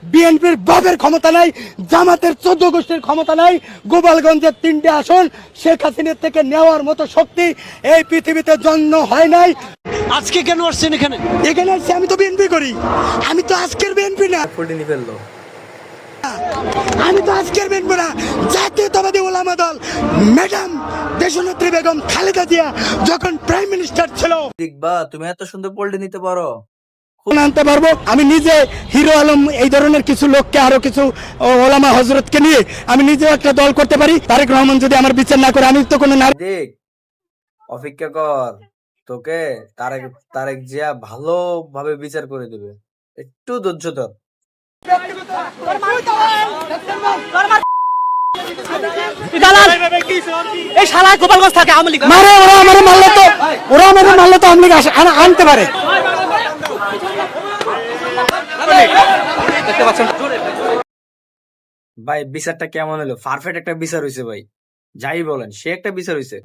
বিএনপির বাপের ক্ষমতা নাই, জামাতের 14 গোষ্ঠীর ক্ষমতা নাই। গোপালগঞ্জের 3টে আসন শেখ হাসিনার থেকে নেওয়ার মতো শক্তি এই পৃথিবীতে জন্ম হয় নাই। আজকে কেন আসছেন এখানে? এখানে আসছি, আমি তো বিএনপি করি, আমি তো আজকের বিএনপি না, আমি তো আজকের বিএনপি না, জাতীয়তাবাদী ওলামা দল। ম্যাডাম দেশনেত্রী বেগম খালেদা জিয়া যখন প্রাইম মিনিস্টার ছিল, দেখবা তুমি এত সুন্দর পোল্ট্রি নিতে পারো। আনতে পারবো। আমি নিজে হিরো আলম এই ধরনের কিছু লোককে, আরো কিছু ওলামা হজরতকে নিয়ে আমি নিজেও একটা দল করতে পারি। তারেক রহমান যদি আমার বিচার না করে, আমি তো কোনো নারী। দেখ, অপেক্ষা কর, তোকে তারেক তারেক জিয়া ভালোভাবে বিচার করে দেবে, একটু ধৈর্য ধর। এই শালা গোপালগঞ্জ থাকে আওয়ামী লীগ। মারে, ওরা আমারে মারলে তো, ওরা আমারে মারলে তো আওয়ামী লীগ আনতে পারে। ভাই বিচারটা কেমন হলো? পারফেক্ট একটা বিচার হয়েছে ভাই, যাই বলেন, সে একটা বিচার হয়েছে।